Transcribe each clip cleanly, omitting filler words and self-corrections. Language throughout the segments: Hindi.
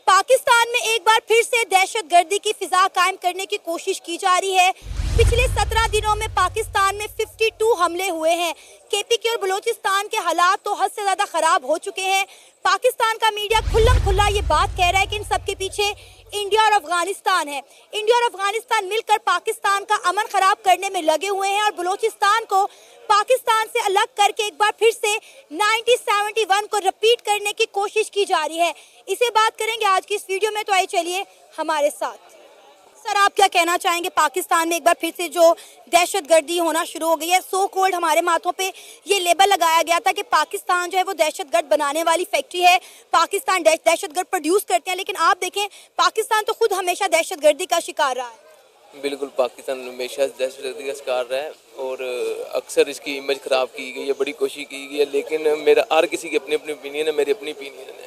पाकिस्तान में एक बार फिर से दहशतगर्दी की फिजा कायम करने की कोशिश की जा रही है। पिछले 17 दिनों में पाकिस्तान में 52 हमले हुए हैं। केपीके और बलूचिस्तान के हालात तो हद से ज्यादा खराब हो चुके हैं। पाकिस्तान का मीडिया खुल्लम खुल्ला ये बात कह रहा है कि इन सब के पीछे इंडिया और अफगानिस्तान है। इंडिया और अफगानिस्तान मिलकर पाकिस्तान का अमन खराब करने में लगे हुए हैं और बलूचिस्तान को पाकिस्तान से अलग करके एक बार फिर से 1971 को रिपीट करने की कोशिश की जा रही है। इसे बात करेंगे आज की इस वीडियो में, तो आइए चलिए हमारे साथ। सर, आप क्या कहना चाहेंगे? पाकिस्तान में एक बार फिर से जो दहशतगर्दी होना शुरू हो गई है, सो कॉल्ड हमारे माथों पे ये लेबल लगाया गया था कि पाकिस्तान जो है वो दहशतगर्द बनाने वाली फैक्ट्री है, पाकिस्तान दहशतगर्द प्रोड्यूस करते हैं, लेकिन आप देखें पाकिस्तान तो खुद हमेशा दहशतगर्दी का शिकार रहा है। बिल्कुल, पाकिस्तान हमेशा दहशतगर्दी का शिकार रहा है और अक्सर इसकी इमेज ख़राब की गई है, बड़ी कोशिश की गई है, लेकिन मेरा हर किसी की अपनी अपनी ओपिनियन है, मेरी अपनी ओपिनियन है।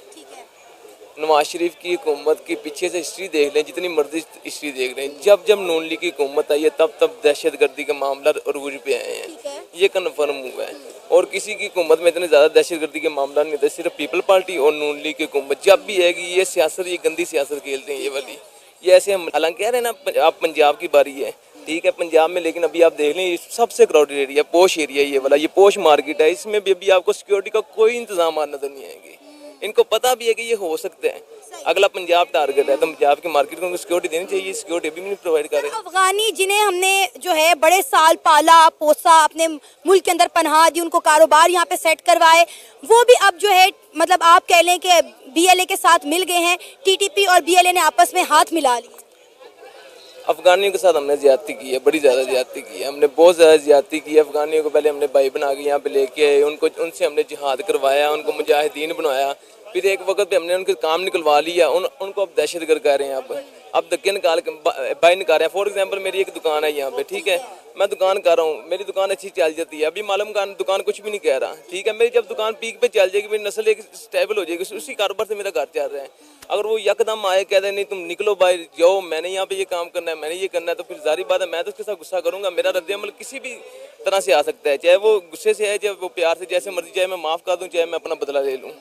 नवाज शरीफ की हुकूमत के पीछे से हिस्ट्री देख लें, जितनी मर्जी हिस्ट्री देख लें, जब जब नून लीग की हुकूमत आई है तब तब दहशतगर्दी का मामला अरूज पे आए हैं, ये कन्फर्म हुआ है। और किसी की हुकूमत में इतने ज़्यादा दहशतगर्दी के मामला नहीं था, सिर्फ पीपल पार्टी और नून लीग की हुकूमत जब भी है कि ये सियासत, ये गंदी सियासत खेलते हैं ये वाली। ये ऐसे हम हालांकि कह रहे हैं ना, आप पंजाब की बारी है, ठीक है पंजाब में, लेकिन अभी आप देख लें सबसे क्राउडेड एरिया, पोश एरिया ये वाला, ये पोश मार्केट है, इसमें भी अभी आपको सिक्योरिटी का कोई इंतजाम नजर नहीं आएंगे। इनको पता भी है कि ये हो सकता है, अगला पंजाब टारगेट है, तो पंजाब की मार्केट को सिक्योरिटी देनी चाहिए, सिक्योरिटी भी नहीं प्रोवाइड कर रहे। अफगानी जिन्हें हमने जो है बड़े साल पाला पोसा, अपने मुल्क के अंदर पनाह दी, उनको कारोबार यहाँ पे सेट करवाए, वो भी अब जो है मतलब आप कह लें कि बीएलए के साथ मिल गए हैं। टीटीपी और बीएलए ने आपस में हाथ मिला ली। अफगानियों के साथ हमने ज्यादती की है, बड़ी ज़्यादा ज्यादती की है, हमने बहुत ज़्यादा ज्यादती की है। अफगानियों को पहले हमने भाई बना के यहाँ पे लेके आए, उनको उनसे हमने जिहाद करवाया, उनको मुजाहिदीन बनाया, फिर एक वक्त पे हमने उनके काम निकलवा लिया, उनको अब दहशतगर्द कह रहे हैं। अब धक्के निकाल के बाहर निकाल रहे हैं। फॉर एग्जांपल मेरी एक दुकान है यहाँ पे, ठीक है, मैं दुकान कर रहा हूँ, मेरी दुकान अच्छी चल जाती है, अभी मालूम का दुकान कुछ भी नहीं कह रहा, ठीक है, मेरी जब दुकान पीक पे चल जाएगी, मेरी नस्ल एक स्टेबल हो जाएगी, उसी कारोबार से मेरा घर चल रहा है। अगर वो यकदम आए कह दे नहीं तुम निकलो बाहर जाओ, मैंने यहाँ पे ये काम करना है, मैंने ये करना है, तो फिर जारी बात है मैं तो उसके साथ गुस्सा करूंगा। मेरा रद्द-ए-अमल किसी भी तरह से आ सकता है, चाहे वो गुस्से से है, चाहे वो प्यार से, जैसे मर्जी, चाहे मैं माफ़ कर दूँ, चाहे मैं अपना बदला ले लूँ।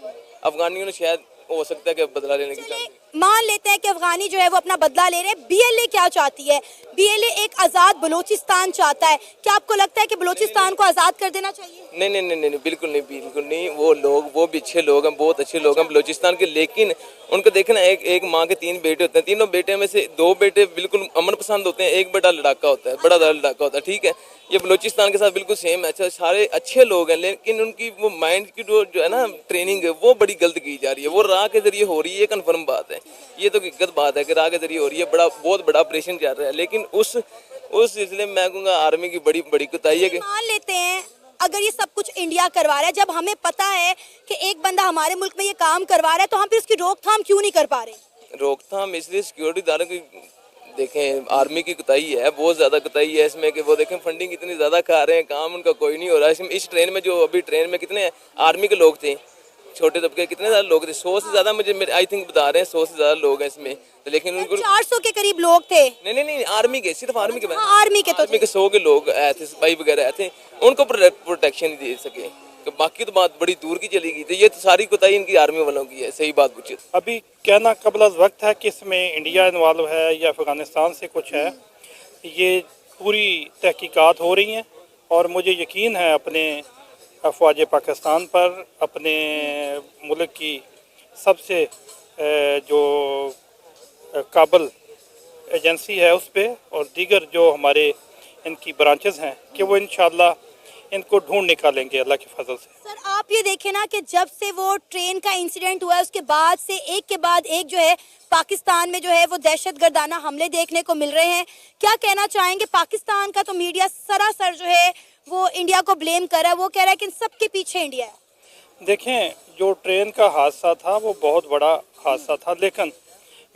अफगानियों ने शायद हो सकता है कि बदला लेने की मान लेते हैं कि अफगानी जो है वो अपना बदला ले रहे हैं। बीएलए क्या चाहती है? बीएलए एक आज़ाद बलूचिस्तान चाहता है। क्या आपको लगता है कि बलूचिस्तान को आज़ाद कर देना चाहिए? नहीं नहीं नहीं नहीं, बिल्कुल नहीं, बिल्कुल नहीं। वो लोग, वो भी अच्छे लोग हैं, बहुत अच्छे लोग हैं बलूचिस्तान के, लेकिन उनको देखें ना, एक माँ के 3 बेटे होते हैं, तीनों बेटे में से 2 बेटे बिल्कुल अमन पसंद होते हैं, एक बेटा लड़ाका होता है, बड़ा लड़ाका होता है, ठीक है। ये बलूचिस्तान के साथ बिल्कुल सेम है। अच्छा, सारे अच्छे लोग हैं, लेकिन उनकी वो माइंड की जो है ना ट्रेनिंग है, वो बड़ी गलत की जा रही है। वो राह के जरिए हो रही है, कन्फर्म बात है, ये तो हकीकत बात है कि राह के जरिए हो रही है, बहुत बड़ा ऑपरेशन चल रहा है, लेकिन उस सिलसिले में मैं कहूँगा आर्मी की बड़ी कोताही है कि मान लेते हैं अगर ये सब कुछ इंडिया करवा रहा है, जब हमें पता है कि एक बंदा हमारे मुल्क में ये काम करवा रहा है, तो हम फिर उसकी रोकथाम क्यों नहीं कर पा रहे? रोकथाम इसलिए सिक्योरिटी दारों की देखें, आर्मी की कोताही है, बहुत ज़्यादा कोताही है इसमें कि वो देखें फंडिंग इतनी ज़्यादा खा रहे हैं, काम उनका कोई नहीं हो रहा है। इस ट्रेन में जो अभी ट्रेन में कितने आर्मी के लोग थे, छोटे तबके कितने ज़्यादा लोग थे, 100 से ज़्यादा, मुझे आई थिंक बता रहे हैं 100 से ज़्यादा लोग हैं इसमें, तो लेकिन उनको 400 के करीब लोग थे। नहीं, आर्मी के, सिर्फ आर्मी के, आर्मी के 100 के लोग आए थे, सिपाही वगैरह आए थे, उनको प्रोटेक्शन दे सके, तो बाकी तो बात बड़ी दूर की चली गई। तो ये तो सारी कोताही इनकी आर्मी वालों की है, सही बात पूछे। अभी कहना कबल वक्त है कि इसमें इंडिया इन्वॉल्व है या अफ़गानिस्तान से कुछ है, ये पूरी तहकीकात हो रही हैं और मुझे यकीन है अपने अफवाज पाकिस्तान पर, अपने मुल्क की सबसे जो काबल एजेंसी है उस पर, और दीगर जो हमारे इनकी ब्रांचेस हैं कि वो इंशाल्लाह इनको ढूंढ निकालेंगे अल्लाह के फजल से। सर, आप ये देखें ना कि जब से वो ट्रेन का इंसिडेंट हुआ है, उसके बाद से एक के बाद एक जो है पाकिस्तान में जो है वो दहशतगर्दाना हमले देखने को मिल रहे हैं। क्या कहना चाहेंगे? पाकिस्तान का तो मीडिया सरासर जो है वो इंडिया को ब्लेम कर रहा है, वो कह रहा है कि इन सब के पीछे इंडिया है। देखें, जो ट्रेन का हादसा था वो बहुत बड़ा हादसा था, लेकिन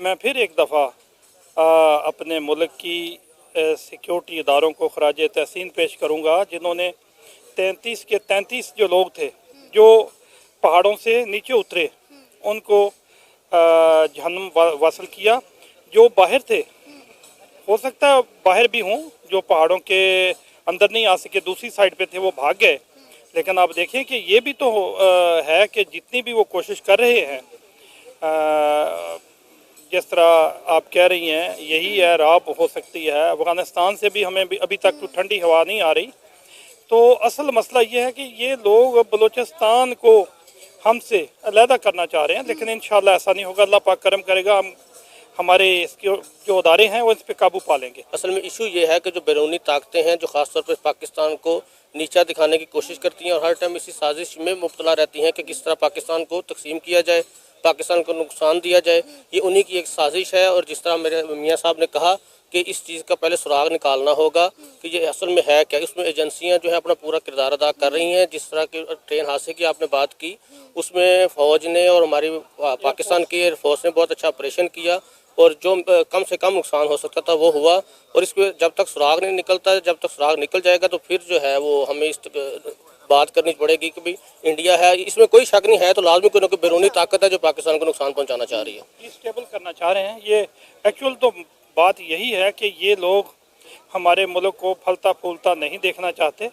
मैं फिर एक दफ़ा अपने मुल्क की सिक्योरिटी इदारों को खराज तहसीन पेश करूँगा, जिन्होंने 33 के 33 जो लोग थे जो पहाड़ों से नीचे उतरे, उनको जहन्नुम वासल किया। जो बाहर थे, हो सकता है बाहर भी हों, जो पहाड़ों के अंदर नहीं आ सके, दूसरी साइड पे थे, वो भाग गए। लेकिन आप देखें कि ये भी तो है कि जितनी भी वो कोशिश कर रहे हैं जिस तरह आप कह रही हैं यही है, राह हो सकती है। अफ़गानिस्तान से भी हमें अभी तक तो ठंडी हवा नहीं आ रही। तो असल मसला ये है कि ये लोग बलूचिस्तान को हमसे अलहदा करना चाह रहे हैं, लेकिन इंशाल्लाह ऐसा नहीं होगा। अल्लाह पाक करम करेगा, हम हमारे इसके जो अदारे हैं वो इस पर काबू पा लेंगे। असल में इशू ये है कि जो बैरूनी ताकतें हैं जो ख़ास तौर पर पाकिस्तान को नीचा दिखाने की कोशिश करती हैं और हर टाइम इसी साजिश में मुब्तला रहती हैं कि किस तरह पाकिस्तान को तकसीम किया जाए, पाकिस्तान को नुकसान दिया जाए। ये उन्हीं की एक साजिश है। और जिस तरह मेरे मियाँ साहब ने कहा कि इस चीज़ का पहले सुराग निकालना होगा कि ये असल में है क्या। इसमें एजेंसियां जो है अपना पूरा किरदार अदा कर रही हैं। जिस तरह की ट्रेन हादसे की आपने बात की, उसमें फ़ौज ने और हमारी पाकिस्तान की एयरफोर्स ने बहुत अच्छा ऑपरेशन किया और जो कम से कम नुकसान हो सकता था वो हुआ। और इसमें जब तक सुराग नहीं निकलता, जब तक सुराग निकल जाएगा तो फिर जो है वो हमें इस बात करनी पड़ेगी कि भाई इंडिया है, इसमें कोई शक नहीं है, तो लाजमी कोई ना कोई बैरूनी ताकत है जो पाकिस्तान को नुकसान पहुंचाना चाह रही है, डिस्टेबल करना चाह रहे हैं। ये एक्चुअल तो बात यही है कि ये लोग हमारे मुल्क को फलता फूलता नहीं देखना चाहते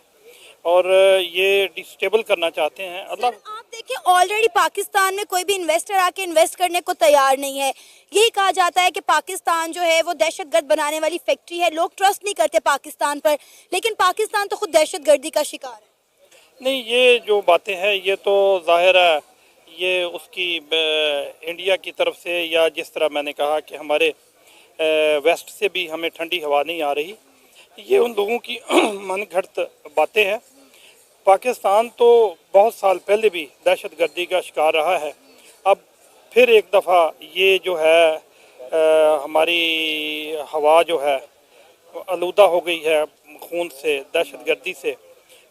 और ये डिस्टेबल करना चाहते हैं। अल्लाह आप देखिए, ऑलरेडी पाकिस्तान में कोई भी इन्वेस्टर आके इन्वेस्ट करने को तैयार नहीं है। यही कहा जाता है कि पाकिस्तान जो है वो दहशतगर्द बनाने वाली फैक्ट्री है। लोग ट्रस्ट नहीं करते पाकिस्तान पर, लेकिन पाकिस्तान तो खुद दहशतगर्दी का शिकार है। नहीं, ये जो बातें हैं ये तो जाहिर है ये उसकी इंडिया की तरफ से, या जिस तरह मैंने कहा कि हमारे वेस्ट से भी हमें ठंडी हवा नहीं आ रही, ये उन लोगों की मनगढ़ंत बातें हैं। पाकिस्तान तो बहुत साल पहले भी दहशतगर्दी का शिकार रहा है। अब फिर एक दफ़ा ये जो है हमारी हवा जो है आलूदा हो गई है खून से, दहशतगर्दी से।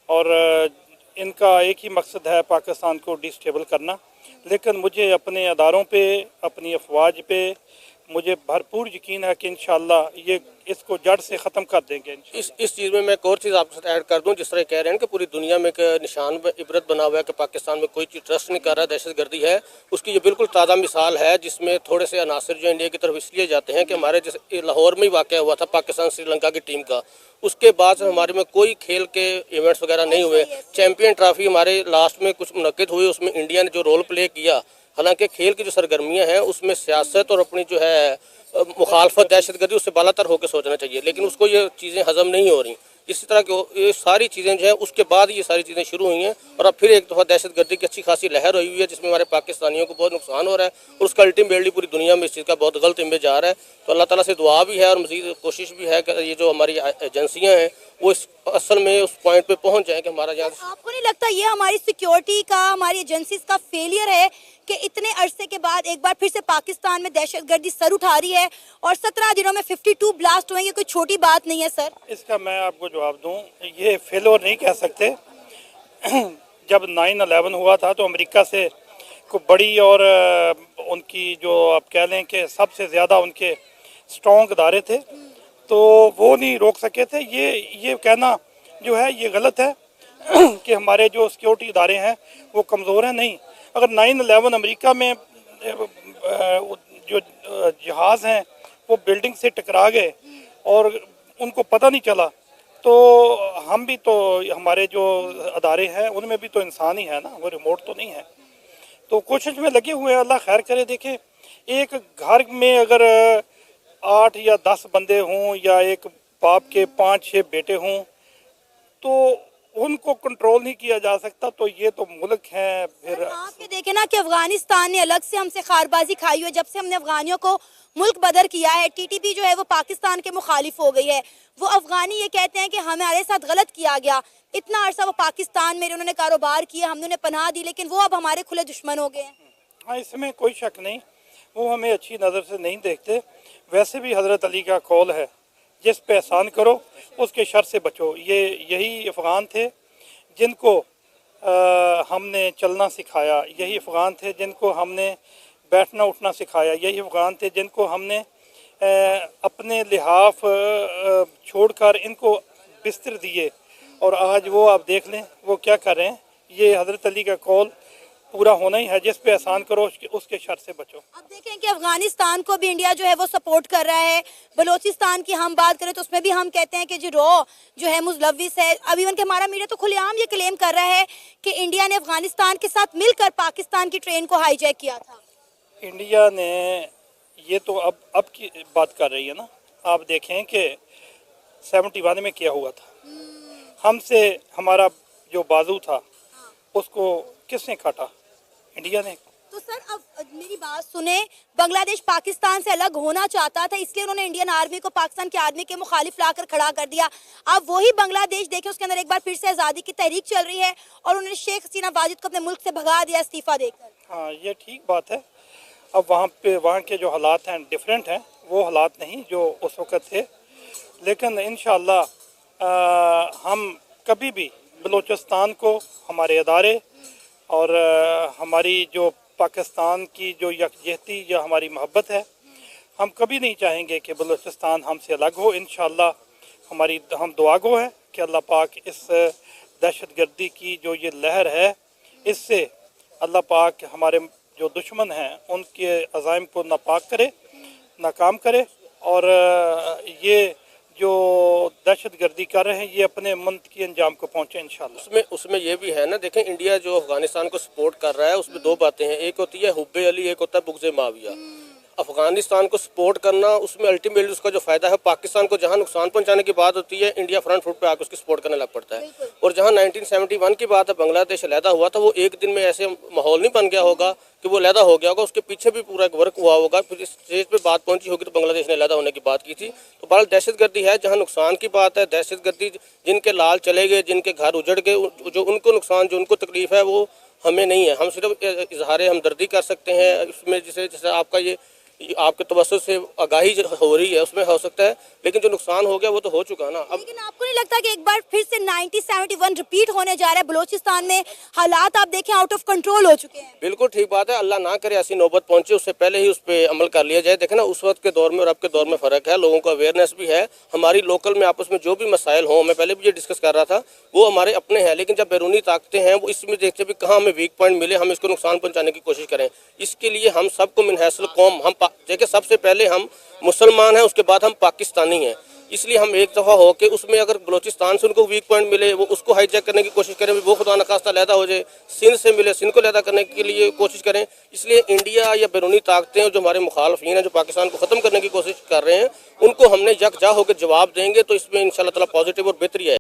और इनका एक ही मकसद है पाकिस्तान को डिस्टेबल करना। लेकिन मुझे अपने अदारों पे, अपनी अफवाज पे मुझे भरपूर यकीन है कि इंशाल्लाह ये इसको जड़ से ख़त्म कर देंगे। इस चीज़ में मैं एक और चीज़ आपके साथ ऐड कर दूं। जिस तरह कह रहे हैं कि पूरी दुनिया में एक निशान इबरत बना हुआ है कि पाकिस्तान में कोई चीज़ ट्रस्ट नहीं कर रहा, दहशतगर्दी है, उसकी ये बिल्कुल ताज़ा मिसाल है जिसमें थोड़े से अनासर जो इंडिया की तरफ इसलिए जाते हैं कि हमारे जैसे लाहौर में ही वाक़या हुआ था पाकिस्तान श्रीलंका की टीम का, उसके बाद से हमारे में कोई खेल के इवेंट्स वगैरह नहीं हुए। चैम्पियन ट्रॉफी हमारे लास्ट में कुछ मुनक़िद हुई, उसमें इंडिया ने जो रोल प्ले किया, हालांकि खेल की जो सरगर्मियां हैं उसमें सियासत और अपनी जो है मुखालफत दहशतगर्दी उससे बालातर होकर सोचना चाहिए, लेकिन उसको ये चीज़ें हजम नहीं हो रही। इसी तरह की ये सारी चीज़ें जो है उसके बाद ये सारी चीज़ें शुरू हुई हैं और अब फिर एक दफ़ा दहशतगर्दी की अच्छी खासी लहर हुई है जिसमें हमारे पाकिस्तानियों को बहुत नुकसान हो रहा है और उसका अल्टीमेटली पूरी दुनिया में इस चीज़ का बहुत गलत इमेज आ रहा है। तो अल्लाह ताला से दुआ भी है और मज़ीद कोशिश भी है कि ये जो हमारी एजेंसियाँ हैं वो इस असल में उस पॉइंट पे पहुंच जाए कि हमारा यहाँ। आपको नहीं लगता ये हमारी सिक्योरिटी का, हमारी एजेंसीज का फेलियर है कि इतने अरसे के बाद एक बार फिर से पाकिस्तान में दहशतगर्दी सर उठा रही है और 17 दिनों में 52 ब्लास्ट हुए, ये कोई छोटी बात नहीं है सर। इसका मैं आपको जवाब दूं, ये फेलियर नहीं कह सकते। जब 9/11 हुआ था तो अमेरिका से को बड़ी और उनकी जो आप कह लें कि सबसे ज़्यादा उनके स्ट्रॉन्ग अदारे थे, तो वो नहीं रोक सके थे। ये कहना जो है ये गलत है कि हमारे जो सिक्योरिटी इदारे हैं वो कमज़ोर हैं। नहीं, अगर 9/11 अमेरिका में जो जहाज़ हैं वो बिल्डिंग से टकरा गए और उनको पता नहीं चला, तो हम भी तो, हमारे जो अदारे हैं उनमें भी तो इंसान ही है ना, वो रिमोट तो नहीं है। तो कोशिश में लगे हुए हैं, अल्लाह खैर करे। देखें, एक घर में अगर 8 या 10 बंदे हों या एक बाप के 5-6 बेटे हों तो उनको कंट्रोल नहीं किया जा सकता, तो ये तो मुल्क है। फिर आप ये देखें ना कि अफगानिस्तान ने अलग से हमसे खारबाजी खाई हुई है। जब से हमने अफगानियों को मुल्क बदर किया है, टीटीपी जो है वो पाकिस्तान के मुखालिफ हो गई है। वो अफगानी ये कहते हैं कि हमारे साथ गलत किया गया, इतना अरसा वो पाकिस्तान में उन्होंने कारोबार किया, हमने उन्हें पनाह दी, लेकिन वो अब हमारे खुले दुश्मन हो गए हैं। हाँ, इसमें कोई शक नहीं, वो हमें अच्छी नज़र से नहीं देखते। वैसे भी हज़रत अली का कौल है, जिस पे एहसान करो उसके शर से बचो। यही अफ़गान थे जिनको हमने चलना सिखाया, यही अफ़गान थे जिनको हमने बैठना उठना सिखाया, यही अफ़गान थे जिनको हमने अपने लिहाफ छोड़कर इनको बिस्तर दिए, और आज वो आप देख लें वो क्या कर रहे हैं। ये हज़रत अली का कौल पूरा होना ही है, जिस पे एहसान करो उसके शर से बचो। अब देखें कि अफगानिस्तान को भी इंडिया जो है वो सपोर्ट कर रहा है। बलोचिस्तान की हम बात करें तो उसमें भी हम कहते हैं कि जो जो है मुजलविस है। अभी इवन के हमारा मीडिया तो खुलेआम ये क्लेम कर रहा है कि इंडिया ने अफगानिस्तान के साथ मिलकर पाकिस्तान की ट्रेन को हाईजैक किया था। इंडिया ने ये तो अब की बात कर रही है ना। आप देखें कि 71 में क्या हुआ था। हमसे हमारा जो बाजू था उसको किसने काटा? इंडिया ने। तो सर अब मेरी बात सुने, बांग्लादेश पाकिस्तान से अलग होना चाहता था, इसलिए उन्होंने इंडियन आर्मी को पाकिस्तान की आर्मी के मुखालिफ लाकर खड़ा कर दिया। अब वही बांग्लादेश देखें, उसके अंदर एक बार फिर से आज़ादी की तहरीक चल रही है और उन्होंने शेख हसीना वाजिद को अपने मुल्क से भगा दिया इस्तीफा देकर। हाँ, ये ठीक बात है। अब वहाँ के जो हालात हैं डिफरेंट हैं, वो हालात नहीं जो उस वक़्त थे। लेकिन इंशाअल्लाह हम कभी भी बलूचिस्तान को, हमारे अदारे और हमारी जो पाकिस्तान की जो यकजहती या हमारी मोहब्बत है, हम कभी नहीं चाहेंगे कि बलूचिस्तान हमसे अलग हो। इंशाअल्लाह हम दुआ गो हैं कि अल्लाह पाक इस दहशतगर्दी की जो ये लहर है, इससे अल्लाह पाक हमारे जो दुश्मन हैं उनके अज़ाइम को नापाक करे, नाकाम करे, और ये जो दहशतगर्दी कर रहे हैं ये अपने मंतकी अंजाम को पहुँचे इंशाअल्लाह। उसमें ये भी है ना, देखें इंडिया जो अफगानिस्तान को सपोर्ट कर रहा है उसमें दो बातें हैं। एक होती है हुब्बे अली, एक होता है बुग़्ज़े माविया। अफगानिस्तान को सपोर्ट करना, उसमें अल्टीमेटली उसका जो फायदा है पाकिस्तान को, जहां नुकसान पहुंचाने की बात होती है इंडिया फ्रंट फुट पे आकर उसकी सपोर्ट करने लग पड़ता है। और जहां 1971 की बात है, बांग्लादेश अलहदा हुआ था, वो एक दिन में ऐसे माहौल नहीं बन गया होगा कि वो अलहदा हो गया होगा, उसके पीछे भी पूरा एक वर्क हुआ होगा, फिर इस स्टेज पे बात पहुंची होगी तो बांग्लादेश ने अलहदा होने की बात की थी। तो बहरहाल दहशतगर्दी है, जहाँ नुकसान की बात है, दहशतगर्दी जिनके लाल चले गए, जिनके घर उजड़ गए, जो उनको नुकसान, जो उनको तकलीफ है वो हमें नहीं है। हम सिर्फ इजहार हमदर्दी कर सकते हैं इसमें, जैसे आपका ये आपके तवज्जुह से आगाही हो रही है उसमें हो सकता है, लेकिन जो नुकसान हो गया वो तो हो चुका ना। अब लेकिन आपको नहीं लगता कि एक बार फिर से 1971 रिपीट होने जा रहा है? बलूचिस्तान में हालात आप देखें आउट ऑफ कंट्रोल हो चुके हैं। बिल्कुल ठीक बात है, अल्लाह ना करे ऐसी नौबत पहुंचे, उससे पहले ही उस पर अमल कर लिया जाए। देखें ना, उस वक्त के दौर में और अब के दौर में फ़र्क है, लोगों को अवेयरनेस भी है। हमारी लोकल में आपस में जो भी मसाइल हों, मैं पहले भी ये डिस्कस कर रहा था, वो हमारे अपने हैं, लेकिन जब बैरूनी ताकतें हैं वो इसमें देखते भी कहाँ हमें वीक पॉइंट मिले, हम इसको नुकसान पहुँचाने की कोशिश करें। इसके लिए हम सबको मिनहसल कौम, हम देखिए सबसे पहले हम मुसलमान हैं, उसके बाद हम पाकिस्तानी हैं। इसलिए हम एक दफ़ा हो के उसमें अगर बलूचिस्तान से उनको वीक पॉइंट मिले वो उसको हाईजैक करने की कोशिश करें, वो खुदा न खास्ता लहदा हो जाए, सिंध से मिले सिंध को लहदा करने के लिए कोशिश करें। इसलिए इंडिया या बैरूनी ताकतें जो हमारे मुखालफीन हैं, जो पाकिस्तान को ख़त्म करने की कोशिश कर रहे हैं, उनको हमने यकजा होकर जवाब देंगे तो इसमें इंशाअल्लाह ताला पॉजिटिव और बेहतरी है।